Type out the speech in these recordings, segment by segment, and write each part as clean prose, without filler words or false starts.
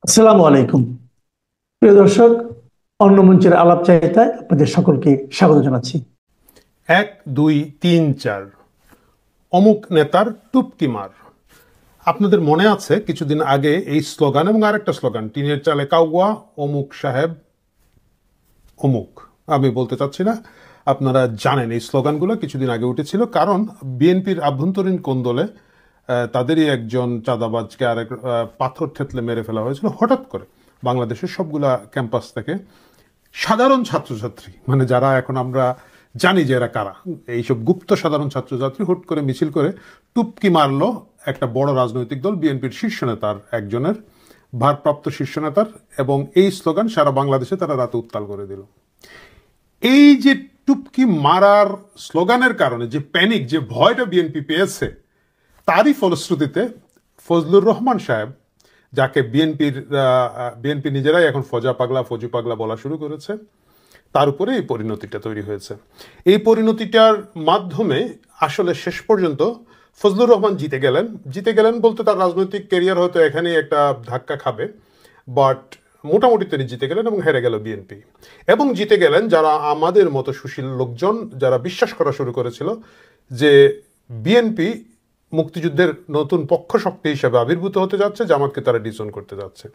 আসসালামু আলাইকুম। প্রিয় দর্শক, অন্য মঞ্চের আলাপচারিতায় আপনাদের সকলকে স্বাগত জানাচ্ছি। 1 2 3 4 অমুক নেতার টুপকি মার। আপনাদের মনে আছে কিছুদিন আগে এই স্লোগান এবং আরেকটা স্লোগান, টিনের চালে কাউয়া, অমুক সাহেব অমুক। আমি বলতে চাচ্ছি না, আপনারা জানেন এই স্লোগানগুলো কিছুদিন আগে উঠেছিল, কারণ বিএনপির আভ্যন্তরীণ কোন্দলে তাদেরই একজন চাঁদাবাজকে আরেক পাথর থেতলে মেরে ফেলা হয়েছিল হঠাৎ করে। বাংলাদেশের সবগুলা ক্যাম্পাস থেকে সাধারণ ছাত্রছাত্রী, মানে যারা এখন আমরা জানি যে এরা কারা, এইসব গুপ্ত সাধারণ ছাত্রছাত্রী হুট করে মিছিল করে টুপকি মারলো একটা বড় রাজনৈতিক দল বিএনপির শীর্ষ নেতার, একজনের ভারপ্রাপ্ত শীর্ষ নেতার, এবং এই স্লোগান সারা বাংলাদেশে তারা রাতে উত্তাল করে দিল। এই যে টুপকি মারার স্লোগানের কারণে যে প্যানিক, যে ভয়টা বিএনপি পেয়েছে, তারই ফলশ্রুতিতে ফজলুর রহমান সাহেব, যাকে বিএনপি নিজেরাই এখন ফজা পাগলা, ফজু পাগলা বলা শুরু করেছে, তার উপরে এই পরিণতিটা তৈরি হয়েছে। এই পরিণতিটার মাধ্যমে আসলে শেষ পর্যন্ত ফজলুর রহমান জিতে গেলেন বলতে তার রাজনৈতিক ক্যারিয়ার হয়তো এখানে একটা ধাক্কা খাবে, বাট মোটামুটি তিনি জিতে গেলেন এবং হেরে গেল বিএনপি। এবং জিতে গেলেন যারা আমাদের মতো সুশীল লোকজন, যারা বিশ্বাস করা শুরু করেছিল যে বিএনপি মুক্তিযুদ্ধের নতুন পক্ষ শক্তি হিসেবে আবির্ভূত হতে যাচ্ছে, জামাতকে তারা ডিসোন করতে যাচ্ছে।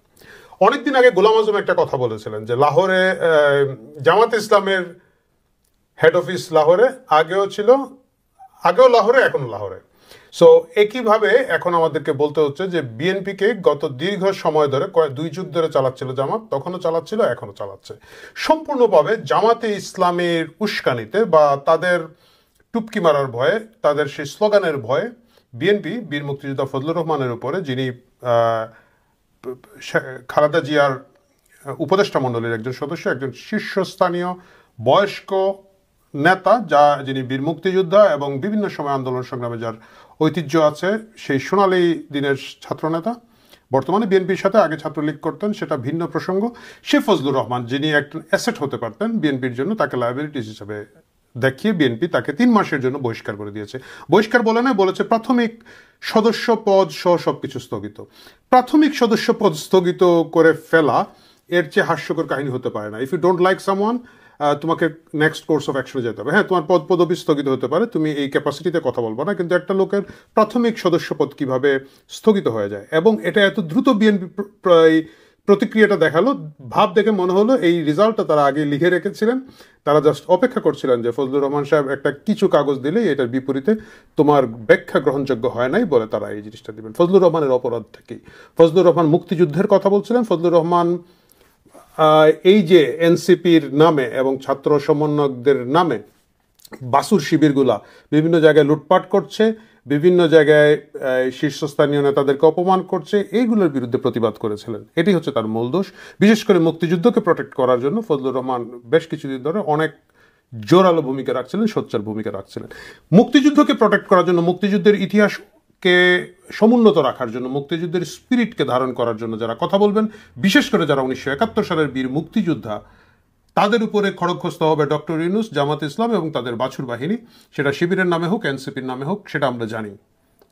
অনেকদিন আগে গোলাম আজম একটা কথা বলেছিলেন যে লাহোরে জামাত ইসলামের হেড অফিস লাহোরে, আগেও লাহোরে, এখনো লাহোরে। সো একইভাবে এখন আমাদেরকে বলতে হচ্ছে যে বিএনপিকে গত দীর্ঘ সময় ধরে, 2 যুগ ধরে চালাচ্ছিল জামাত, তখনও চালাচ্ছিল, এখনো চালাচ্ছে, সম্পূর্ণভাবে জামাতে ইসলামের উস্কানিতে বা তাদের টুপকি মারার ভয়ে, তাদের সেই স্লোগানের ভয়ে বিএনপি বীর মুক্তিযোদ্ধা ফজলুর রহমানের উপরে, যিনি খালেদা জিয়ার উপদেষ্টা মণ্ডলীর একজন সদস্য, একজন শীর্ষস্থানীয় বয়স্ক নেতা, যিনি বীর মুক্তিযোদ্ধা এবং বিভিন্ন সময় আন্দোলন সংগ্রামে যার ঐতিহ্য আছে, সেই সোনালী দিনের ছাত্রনেতা, বর্তমানে বিএনপির সাথে, আগে ছাত্রলীগ করতেন, সেটা ভিন্ন প্রসঙ্গ। সে ফজলুর রহমান, যিনি একজন অ্যাসেট হতে পারতেন বিএনপির জন্য, তাকে লায়াবিলিটিস হিসেবে দেখিয়ে বিএনপি তাকে 3 মাসের জন্য বহিষ্কার করে দিয়েছে। বহিষ্কার বলে না, বলেছে প্রাথমিক সদস্য পদ সহ সবকিছু স্থগিত। প্রাথমিক সদস্য পদ স্থগিত করে ফেলা এর চেয়ে হাস্যকর কাহিনী হতে পারে না। If you don't like someone, তোমাকে নেক্সট কোর্স অফ অ্যাকশনে যেতে হবে। হ্যাঁ, তোমার পদবি স্থগিত হতে পারে, তুমি এই ক্যাপাসিটিতে কথা বলবো না, কিন্তু একটা লোকের প্রাথমিক সদস্য পদ কিভাবে স্থগিত হয়ে যায়, এবং এটা এত দ্রুত বিএনপি প্রতিক্রিয়াটা দেখালো, ভাব দেখে মনে হলো এই রেজাল্টটা তারা আগে লিখে রেখেছিলেন, তারা জাস্ট অপেক্ষা করছিলেন যে ফজলুর রহমান সাহেব একটা কিছু কাগজ দিলেই এটার বিপরীতে তোমার ব্যাখ্যা গ্রহণযোগ্য হয় নাই বলে তারা এই জিনিসটা দিবেন। ফজলুর রহমানের অপরাধ থেকেই ফজলুর রহমান মুক্তিযুদ্ধের কথা বলছিলেন। ফজলুর রহমান এই যে এনসিপির নামে এবং ছাত্র সমন্বয়কদের নামে বাসুর শিবিরগুলা বিভিন্ন জায়গায় লুটপাট করছে, বিভিন্ন জায়গায় শীর্ষস্থানীয় নেতাদেরকে অপমান করছে, এইগুলোর বিরুদ্ধে প্রতিবাদ করেছিলেন। এটি হচ্ছে তার মূল দোষ। বিশেষ করে মুক্তিযুদ্ধকে প্রোটেক্ট করার জন্য ফজলুর রহমান বেশ কিছুদিন ধরে অনেক জোরালো ভূমিকা রাখছিলেন, সোচ্চার ভূমিকা রাখছিলেন। মুক্তিযুদ্ধকে প্রোটেক্ট করার জন্য, মুক্তিযুদ্ধের ইতিহাসকে সমুন্নত রাখার জন্য, মুক্তিযুদ্ধের স্পিরিটকে ধারণ করার জন্য যারা কথা বলবেন, বিশেষ করে যারা 1971 সালের বীর মুক্তিযোদ্ধা, তাদের উপরে খড়গহস্ত হবে ডক্টর ইউনূস, জামাত ইসলাম এবং তাদের বাছুর বাহিনী, সেটা শিবিরের নামে হোক, এনসিপির নামে হোক, সেটা আমরা জানি।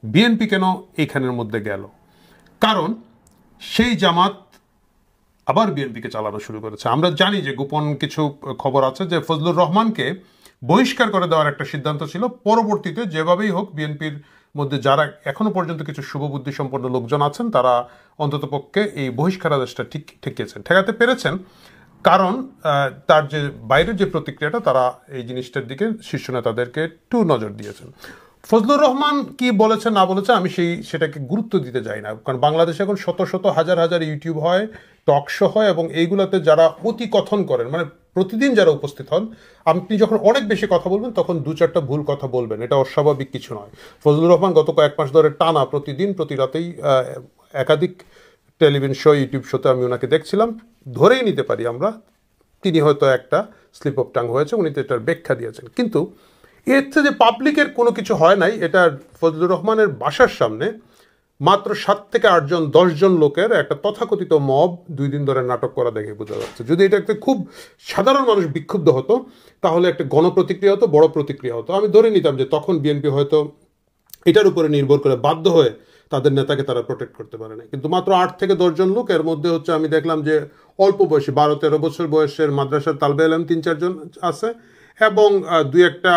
বিএনপি কেন এইখানের মধ্যে গেল? কারণ সেই জামাত আবার বিএনপিকে চালানো শুরু করেছে। আমরা জানি যে গোপন কিছু খবর আছে যে ফজলুর রহমানকে বহিষ্কার করে দেওয়ার একটা সিদ্ধান্ত ছিল। পরবর্তীতে যেভাবেই হোক বিএনপির মধ্যে যারা এখনো পর্যন্ত কিছু শুভবুদ্ধি সম্পন্ন লোকজন আছেন, তারা অন্ততপক্ষে এই বহিষ্কার আদেশটা ঠেকাতে পেরেছেন, কারণ তার যে বাইরের যে প্রতিক্রিয়াটা, তারা এই জিনিসটার দিকে শীর্ষ নেতাদেরকে একটু নজর দিয়েছেন। ফজলুর রহমান কি বলেছে না বলেছে আমি সেটাকে গুরুত্ব দিতে চাই না, কারণ বাংলাদেশে এখন শত শত হাজার হাজার ইউটিউব হয়, টক শো হয়, এবং এইগুলোতে যারা অতি কথন করেন, মানে প্রতিদিন যারা উপস্থিত হন, আপনি যখন অনেক বেশি কথা বলবেন তখন 2-4টা ভুল কথা বলবেন, এটা অস্বাভাবিক কিছু নয়। ফজলুর রহমান গত কয়েক মাস ধরে টানা প্রতিদিন প্রতি রাতেই একাধিক টেলিভিশন শো, ইউটিউব শোতে আমি ওনাকে দেখছিলাম, ধরেই নিতে পারি আমরা তিনি হয়তো একটা স্লিপ অফ টাং হয়েছে, উনি তো এটার ব্যাখ্যা দিয়েছেন। কিন্তু এতে যে পাবলিকের কোনো কিছু হয় নাই, এটা ফজলুর রহমানের বাসার সামনে মাত্র 7 থেকে 8 জন 10 জন লোকের একটা তথাকথিত মব 2 দিন ধরে নাটক করা দেখে বোঝা যাচ্ছে। যদি এটা একটা খুব সাধারণ মানুষ বিক্ষুব্ধ হতো, তাহলে একটা গণপ্রতিক্রিয়া হতো, বড় প্রতিক্রিয়া হতো। আমি ধরে নিতাম যে তখন বিএনপি হয়তো এটার উপরে নির্ভর করে বাধ্য হয়ে তাদের নেতাকে তারা প্রোটেক্ট করতে পারে না। কিন্তু মাত্র 8 থেকে 10 জন লোক, এর মধ্যে হচ্ছে আমি দেখলাম যে অল্প বয়সী 12-13 বছর বয়সের মাদ্রাসার তালবে ইলম 3-4 জন আছে, এবং 2-1টা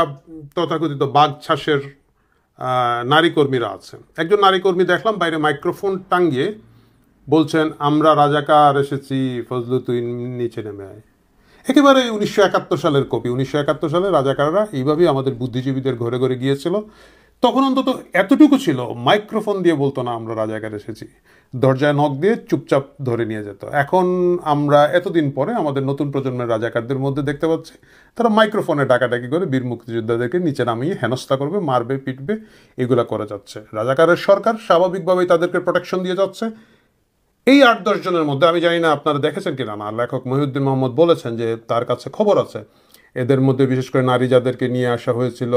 তথাকথিত বাঘ ছাসের নারী কর্মীরা আছে। একজন নারী কর্মী দেখলাম বাইরে মাইক্রোফোন টাঙ্গিয়ে বলছেন, আমরা রাজাকার এসেছি, ফজলু তুই নিচে নেমে আয়। একেবারে 1971 সালের কপি। 1971 সালে রাজাকাররা এইভাবেই আমাদের বুদ্ধিজীবীদের ঘরে ঘরে গিয়েছিল। তখন অন্তত এতটুকু ছিল, মাইক্রোফোন দিয়ে বলতো না আমরা রাজাকার এসেছি, দরজায় নক দিয়ে চুপচাপ ধরে নিয়ে যেত। এখন আমরা এতদিন পরে আমাদের নতুন প্রজন্মের রাজাকারদের মধ্যে দেখতে পাচ্ছি তারা মাইক্রোফোনে ডাকাডাকি করে বীর মুক্তিযোদ্ধাদেরকে নিচে নামিয়ে হেনস্থা করবে, মারবে, পিটবে, এগুলা করে যাচ্ছে। রাজাকারের সরকার স্বাভাবিকভাবেই তাদেরকে প্রোটেকশন দিয়ে যাচ্ছে। এই 8-10 জনের মধ্যে আমি জানি না আপনারা দেখেছেন কিনা, না লেখক মহিউদ্দিন মোহাম্মদ বলেছেন যে তার কাছে খবর আছে এদের মধ্যে বিশেষ করে নারী যাদেরকে নিয়ে আসা হয়েছিল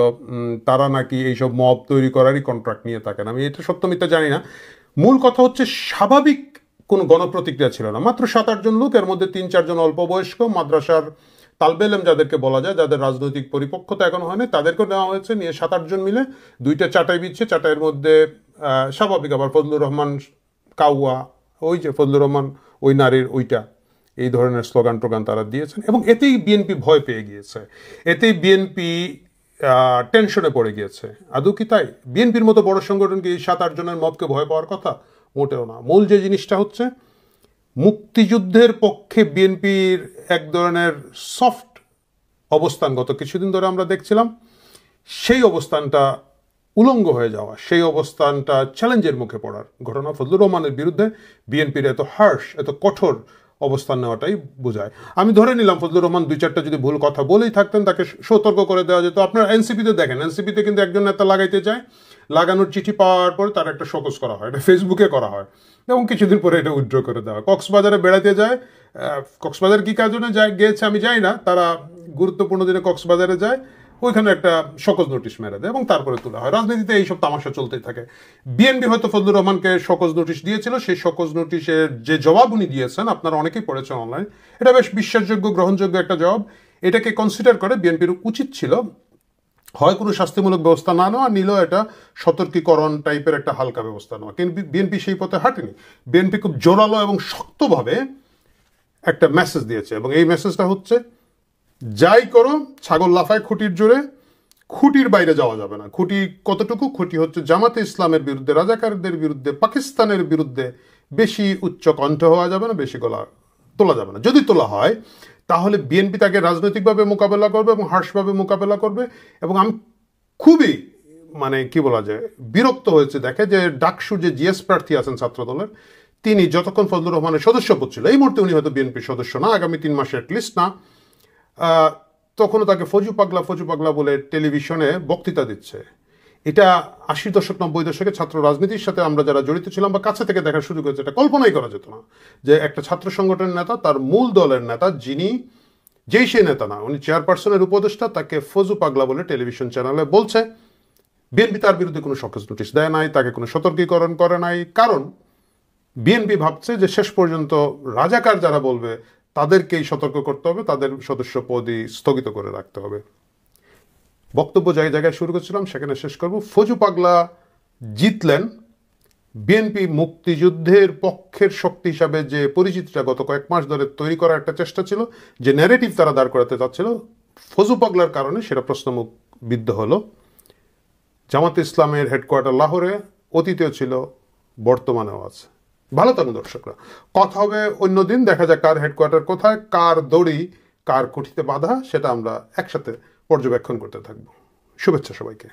তারা নাকি এইসব মব তৈরি করারই কন্ট্রাক্ট নিয়ে থাকেন। আমি এটা সত্য মিথ্যা জানি না। মূল কথা হচ্ছে স্বাভাবিক কোনো গণপ্রতিক্রিয়া ছিল না। মাত্র 7-8 জন লোক, এর মধ্যে 3-4 জন অল্প বয়স্ক মাদ্রাসার তালবে ইলম যাদেরকে বলা যায়, যাদের রাজনৈতিক পরিপক্কতা এখনো হয়নি, তাদেরকেও নেওয়া হয়েছে। নিয়ে 7-8 জন মিলে 2টা চাটাই বিচ্ছে। চাটাইয়ের মধ্যে স্বাভাবিক আবার ফজলুর রহমান কাউয়া, ওই যে ফজলুর রহমান ওই নারীর ওইটা, এই ধরনের স্লোগান টোগান তারা দিয়েছেন, এবং এতেই বিএনপি ভয় পেয়ে গিয়েছে, এতেই বিএনপি টেনশনে পড়ে গিয়েছে। আদৌ কি তাই? বিএনপির মতো বড় সংগঠনকে এই 7-8 জনের মবকে ভয় পাওয়ার কথা? মোটেও না। মূল যে জিনিসটা হচ্ছে মুক্তিযুদ্ধের পক্ষে বিএনপির এক ধরনের সফট অবস্থান গত কিছুদিন ধরে আমরা দেখছিলাম, সেই অবস্থানটা উলঙ্গ হয়ে যাওয়া, সেই অবস্থানটা চ্যালেঞ্জের মুখে পড়ার ঘটনা ফজলুর রহমানের বিরুদ্ধে বিএনপির এত হার্শ, এত কঠোর অবস্থান নেওয়াটাই বোঝায়। আমি ধরে নিলাম ফজলুর রহমান 2-4টা যদি ভুল কথা বলেই থাকতেন তাকে সতর্ক করে দেওয়া যেত। আপনার এনসিপিতে দেখেন, এনসিপিতে কিন্তু একজন নেতা লাগাইতে যায়, লাগানোর চিঠি পাওয়ার পরে তার একটা শোকজ করা হয়, এটা ফেসবুকে করা হয়, এবং কিছুদিন পরে এটা উইথড্র করে দেওয়া হয়। কক্সবাজারে বেড়াতে যায়, কক্সবাজার কি কাজনে গিয়েছে আমি জানি না, তারা গুরুত্বপূর্ণ দিনে কক্সবাজারে যায়, ওইখানে একটা শোকজ নোটিশ মেরে দেয় এবং তারপরে তোলা হয়। রাজনীতিতে এইসব তামাশা চলতেই থাকে। বিএনপি হয়তো ফজলুর রহমানকে শোকজ নোটিশ দিয়েছিল, সেই শোকজ নোটিশের যে জবাব উনি দিয়েছেন আপনারা অনেকেই পড়েছেন অনলাইন, এটা বেশ বিশ্বাসযোগ্য, গ্রহণযোগ্য একটা জবাব। এটাকে কনসিডার করে বিএনপির উচিত ছিল হয় কোনো শাস্তিমূলক ব্যবস্থা না নেওয়া, নিলেও এটা সতর্কীকরণ টাইপের একটা হালকা ব্যবস্থা নেওয়া। কিন্তু বিএনপি সেই পথে হাঁটেনি। বিএনপি খুব জোরালো এবং শক্তভাবে একটা মেসেজ দিয়েছে, এবং এই মেসেজটা হচ্ছে, যাই করো ছাগল লাফায় খুঁটির জোরে, খুঁটির বাইরে যাওয়া যাবে না। খুঁটি কতটুকু? খুঁটি হচ্ছে জামাতে ইসলামের বিরুদ্ধে, রাজাকারদের বিরুদ্ধে, পাকিস্তানের বিরুদ্ধে বেশি উচ্চ কণ্ঠ হওয়া যাবে না, বেশি গলা তোলা যাবে না। যদি তোলা হয় তাহলে বিএনপি তাকে রাজনৈতিকভাবে মোকাবেলা করবে এবং হার্শভাবে মোকাবেলা করবে। এবং আমি খুবই কি বলা যায় বিরক্ত হয়েছে দেখে যে ডাকসুর যে জিএস প্রার্থী আছেন ছাত্রদলের, তিনি যতক্ষণ ফজলুর রহমানের সদস্যপদ ছিল, এই মুহূর্তে উনি হয়তো বিএনপির সদস্য না, আগামী 3 মাসে অ্যাটলিস্ট না, তখনও তাকে ফজু পাগলা বলে টেলিভিশনে বক্তৃতা দিচ্ছে। এটা 80 দশক 90 দশকে ছাত্র রাজনীতির সাথে আমরা যারা জড়িত ছিলাম বা কাছে থেকে দেখার সুযোগ হয়েছে, এটা কল্পনাই করা যেত না যে একটা ছাত্র সংগঠনের নেতা, তার মূল দলের নেতা, যিনি যেই সেই নেতা না, উনি চেয়ারপারসনের উপদেষ্টা, তাকে ফজু পাগলা বলে টেলিভিশন চ্যানেলে বলছে। বিএনপি তার বিরুদ্ধে কোনো শোকজ নোটিশ দেয় নাই, তাকে কোনো সতর্কীকরণ করে নাই, কারণ বিএনপি ভাবছে যে শেষ পর্যন্ত রাজাকার যারা বলবে তাদেরকেই সতর্ক করতে হবে, তাদের সদস্য পদই স্থগিত করে রাখতে হবে। বক্তব্য জায়গায় শুরু করছিলাম সেখানে শেষ করব। ফজু পাগলা জিতলেন। বিএনপি মুক্তিযুদ্ধের পক্ষের শক্তি হিসাবে যে পরিচিতিটা গত কয়েক মাস ধরে তৈরি করার একটা চেষ্টা ছিল, যে ন্যারেটিভ তারা দাঁড় করাতে চাচ্ছিল, ফজু পাগলার কারণে সেটা প্রশ্নমুখ বিদ্ধ হলো। জামাতে ইসলামের হেডকোয়ার্টার লাহোরে, অতীতেও ছিল, বর্তমানেও আছে। ভালো থাকুন দর্শকরা, কথা হবে অন্যদিন। দেখা যাক কার হেডকোয়ার্টার কোথায়, কার দড়ি কার কুঠিতে বাঁধা, সেটা আমরা একসাথে পর্যবেক্ষণ করতে থাকবো। শুভেচ্ছা সবাইকে।